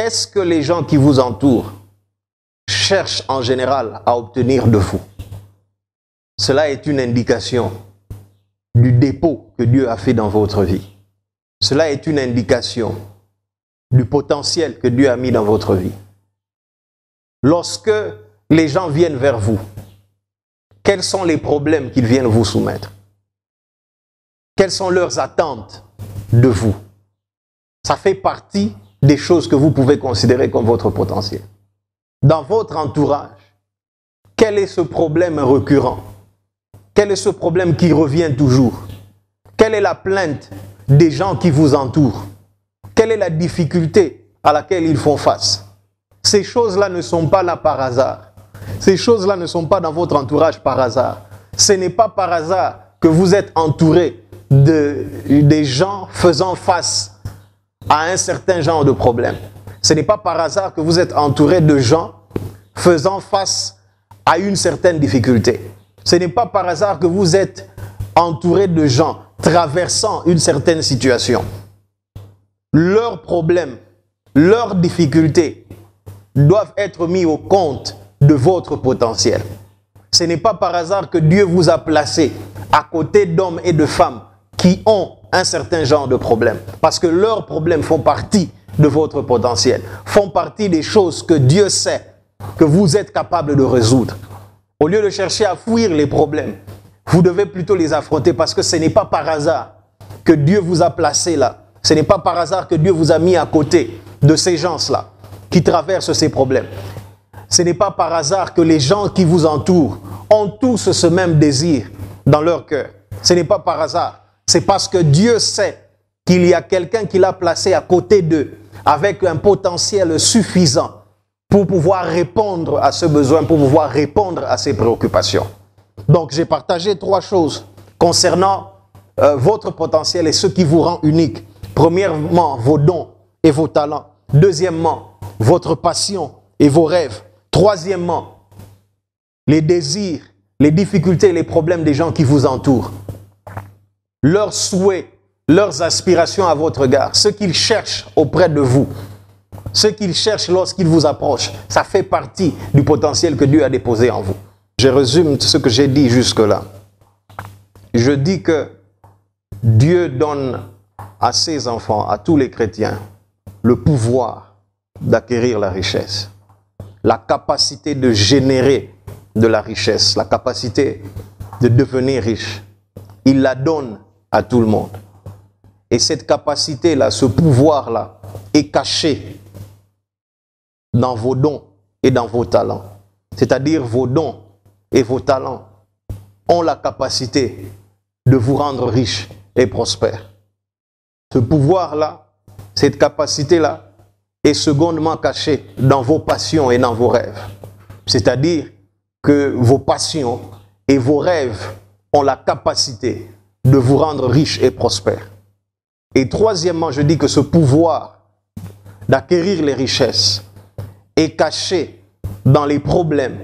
Qu'est-ce que les gens qui vous entourent cherchent en général à obtenir de vous? Cela est une indication du dépôt que Dieu a fait dans votre vie. Cela est une indication du potentiel que Dieu a mis dans votre vie. Lorsque les gens viennent vers vous, quels sont les problèmes qu'ils viennent vous soumettre? Quelles sont leurs attentes de vous? Ça fait partie des choses que vous pouvez considérer comme votre potentiel. Dans votre entourage, quel est ce problème récurrent? Quel est ce problème qui revient toujours? Quelle est la plainte des gens qui vous entourent? Quelle est la difficulté à laquelle ils font face? Ces choses-là ne sont pas là par hasard. Ces choses-là ne sont pas dans votre entourage par hasard. Ce n'est pas par hasard que vous êtes entouré des gens faisant face à un certain genre de problème. Ce n'est pas par hasard que vous êtes entouré de gens faisant face à une certaine difficulté. Ce n'est pas par hasard que vous êtes entouré de gens traversant une certaine situation. Leurs problèmes, leurs difficultés doivent être mis au compte de votre potentiel. Ce n'est pas par hasard que Dieu vous a placé à côté d'hommes et de femmes qui ont un certain genre de problème. Parce que leurs problèmes font partie de votre potentiel, font partie des choses que Dieu sait que vous êtes capable de résoudre. Au lieu de chercher à fuir les problèmes, vous devez plutôt les affronter parce que ce n'est pas par hasard que Dieu vous a placé là. Ce n'est pas par hasard que Dieu vous a mis à côté de ces gens-là qui traversent ces problèmes. Ce n'est pas par hasard que les gens qui vous entourent ont tous ce même désir dans leur cœur. Ce n'est pas par hasard. C'est parce que Dieu sait qu'il y a quelqu'un qui l'a placé à côté d'eux avec un potentiel suffisant pour pouvoir répondre à ce besoin, pour pouvoir répondre à ces préoccupations. Donc, j'ai partagé 3 choses concernant votre potentiel et ce qui vous rend unique. Premièrement, vos dons et vos talents. Deuxièmement, votre passion et vos rêves. Troisièmement, les désirs, les difficultés et les problèmes des gens qui vous entourent. Leurs souhaits, leurs aspirations à votre égard, ce qu'ils cherchent auprès de vous, ce qu'ils cherchent lorsqu'ils vous approchent, ça fait partie du potentiel que Dieu a déposé en vous. Je résume ce que j'ai dit jusque-là. Je dis que Dieu donne à ses enfants, à tous les chrétiens, le pouvoir d'acquérir la richesse, la capacité de générer de la richesse, la capacité de devenir riche. Il la donne à tout le monde. Et cette capacité-là, ce pouvoir-là, est caché dans vos dons et dans vos talents. C'est-à-dire vos dons et vos talents ont la capacité de vous rendre riche et prospère. Ce pouvoir-là, cette capacité-là, est secondement cachée dans vos passions et dans vos rêves. C'est-à-dire que vos passions et vos rêves ont la capacité de vous rendre riche et prospère. Et troisièmement, je dis que ce pouvoir d'acquérir les richesses est caché dans les problèmes,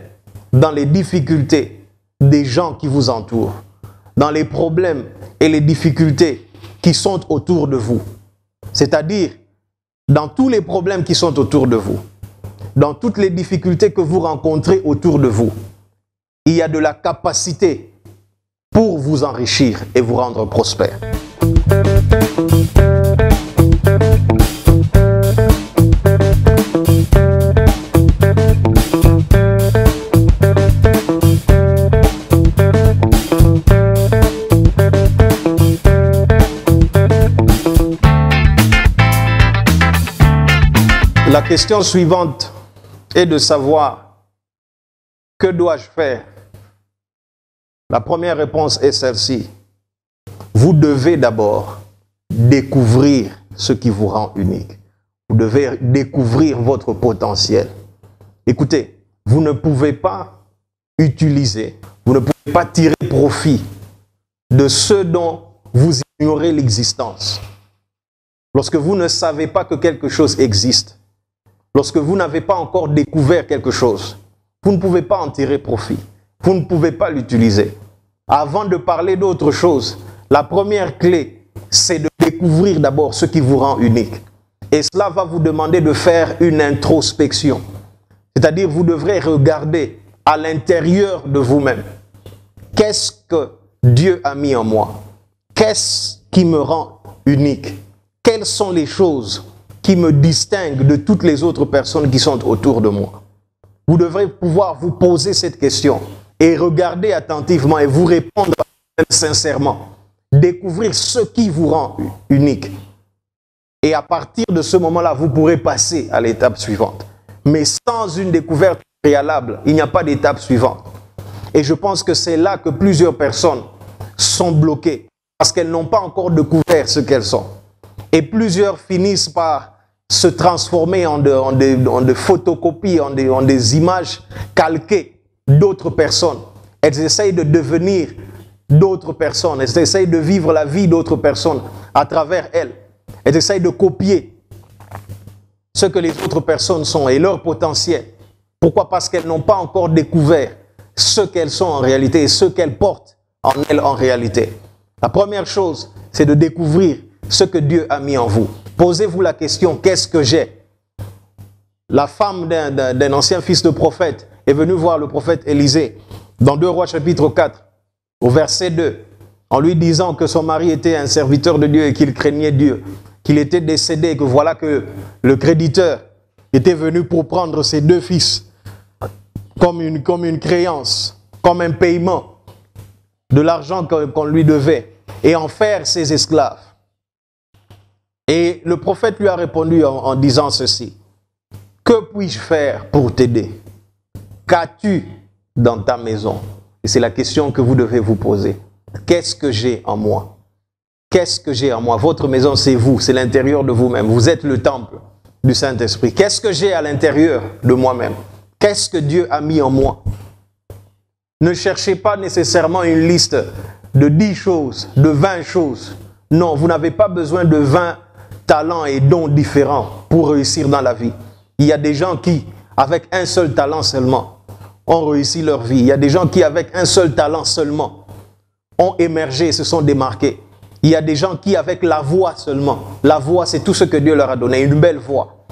dans les difficultés des gens qui vous entourent, dans les problèmes et les difficultés qui sont autour de vous. C'est-à-dire, dans tous les problèmes qui sont autour de vous, dans toutes les difficultés que vous rencontrez autour de vous, il y a de la capacité pour vous enrichir et vous rendre prospère. La question suivante est de savoir que dois-je faire? La première réponse est celle-ci. Vous devez d'abord découvrir ce qui vous rend unique. Vous devez découvrir votre potentiel. Écoutez, vous ne pouvez pas utiliser, vous ne pouvez pas tirer profit de ce dont vous ignorez l'existence. Lorsque vous ne savez pas que quelque chose existe, lorsque vous n'avez pas encore découvert quelque chose, vous ne pouvez pas en tirer profit. Vous ne pouvez pas l'utiliser. Avant de parler d'autre chose, la première clé, c'est de découvrir d'abord ce qui vous rend unique. Et cela va vous demander de faire une introspection. C'est-à-dire, vous devrez regarder à l'intérieur de vous-même. Qu'est-ce que Dieu a mis en moi? Qu'est-ce qui me rend unique? Quelles sont les choses qui me distinguent de toutes les autres personnes qui sont autour de moi? Vous devrez pouvoir vous poser cette question et regarder attentivement et vous répondre sincèrement. Découvrir ce qui vous rend unique. Et à partir de ce moment-là, vous pourrez passer à l'étape suivante. Mais sans une découverte préalable, il n'y a pas d'étape suivante. Et je pense que c'est là que plusieurs personnes sont bloquées parce qu'elles n'ont pas encore découvert ce qu'elles sont. Et plusieurs finissent par se transformer en des photocopies, en des images calquées d'autres personnes. Elles essayent de devenir d'autres personnes. Elles essayent de vivre la vie d'autres personnes à travers elles. Elles essayent de copier ce que les autres personnes sont et leur potentiel. Pourquoi? Parce qu'elles n'ont pas encore découvert ce qu'elles sont en réalité et ce qu'elles portent en elles en réalité. La première chose, c'est de découvrir ce que Dieu a mis en vous. Posez-vous la question, qu'est-ce que j'ai? La femme d'un ancien fils de prophète est venue voir le prophète Élisée dans 2 Rois chapitre 4, au verset 2, en lui disant que son mari était un serviteur de Dieu et qu'il craignait Dieu, qu'il était décédé et que voilà que le créditeur était venu pour prendre ses 2 fils comme une créance, comme un paiement de l'argent qu'on lui devait et en faire ses esclaves. Et le prophète lui a répondu en disant ceci: que puis-je faire pour t'aider? Qu'as-tu dans ta maison? Et c'est la question que vous devez vous poser. Qu'est-ce que j'ai en moi? Qu'est-ce que j'ai en moi? Votre maison, c'est vous, c'est l'intérieur de vous-même. Vous êtes le temple du Saint-Esprit. Qu'est-ce que j'ai à l'intérieur de moi-même? Qu'est-ce que Dieu a mis en moi? Ne cherchez pas nécessairement une liste de 10 choses, de 20 choses. Non, vous n'avez pas besoin de 20 talents et dons différents pour réussir dans la vie. Il y a des gens qui, avec un seul talent seulement, ont réussi leur vie. Il y a des gens qui, avec un seul talent seulement, ont émergé et se sont démarqués. Il y a des gens qui, avec la voix seulement, la voix, c'est tout ce que Dieu leur a donné, une belle voix.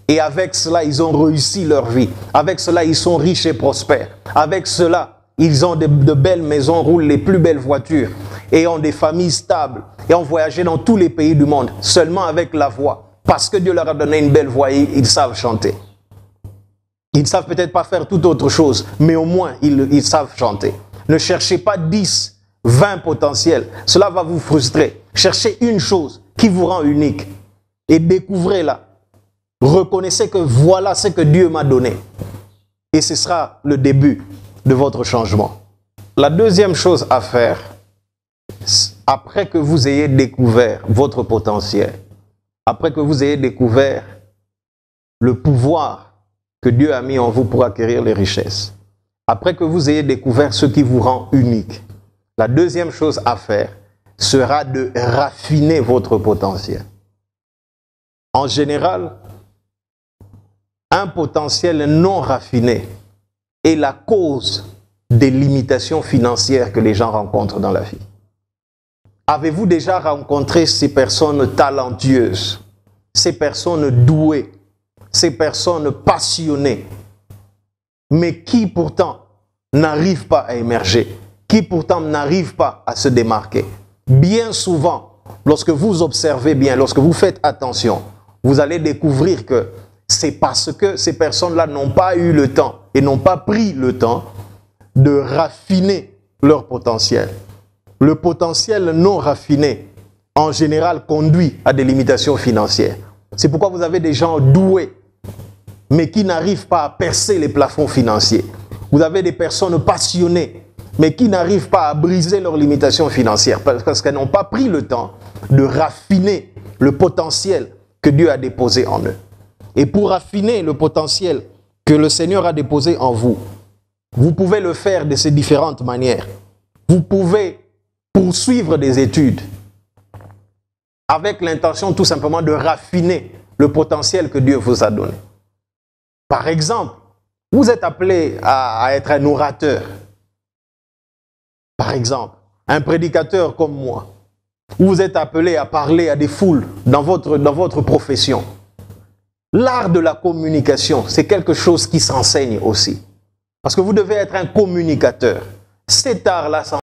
Et avec cela, ils ont réussi leur vie. Avec cela, ils sont riches et prospères. Avec cela, ils ont de belles maisons, roulent les plus belles voitures et ont des familles stables et ont voyagé dans tous les pays du monde seulement avec la voix. Parce que Dieu leur a donné une belle voix et ils savent chanter. Ils ne savent peut-être pas faire toute autre chose, mais au moins ils savent chanter. Ne cherchez pas 10, 20 potentiels. Cela va vous frustrer. Cherchez une chose qui vous rend unique et découvrez-la. Reconnaissez que voilà ce que Dieu m'a donné. Et ce sera le début de votre changement. La deuxième chose à faire, après que vous ayez découvert votre potentiel, après que vous ayez découvert le pouvoir que Dieu a mis en vous pour acquérir les richesses, après que vous ayez découvert ce qui vous rend unique, la deuxième chose à faire sera de raffiner votre potentiel. En général, un potentiel non raffiné est la cause des limitations financières que les gens rencontrent dans la vie. Avez-vous déjà rencontré ces personnes talentueuses, ces personnes douées, ces personnes passionnées, mais qui pourtant n'arrivent pas à émerger, qui pourtant n'arrivent pas à se démarquer? Bien souvent, lorsque vous observez bien, lorsque vous faites attention, vous allez découvrir que c'est parce que ces personnes-là n'ont pas eu le temps et n'ont pas pris le temps de raffiner leur potentiel. Le potentiel non raffiné, en général, conduit à des limitations financières. C'est pourquoi vous avez des gens doués, mais qui n'arrivent pas à percer les plafonds financiers. Vous avez des personnes passionnées, mais qui n'arrivent pas à briser leurs limitations financières parce qu'elles n'ont pas pris le temps de raffiner le potentiel que Dieu a déposé en eux. Et pour raffiner le potentiel que le Seigneur a déposé en vous, vous pouvez le faire de ces différentes manières. Vous pouvez poursuivre des études avec l'intention tout simplement de raffiner le potentiel que Dieu vous a donné. Par exemple, vous êtes appelé à être un orateur. Par exemple, un prédicateur comme moi. Vous êtes appelé à parler à des foules dans votre profession. L'art de la communication, c'est quelque chose qui s'enseigne aussi. Parce que vous devez être un communicateur. Cet art-là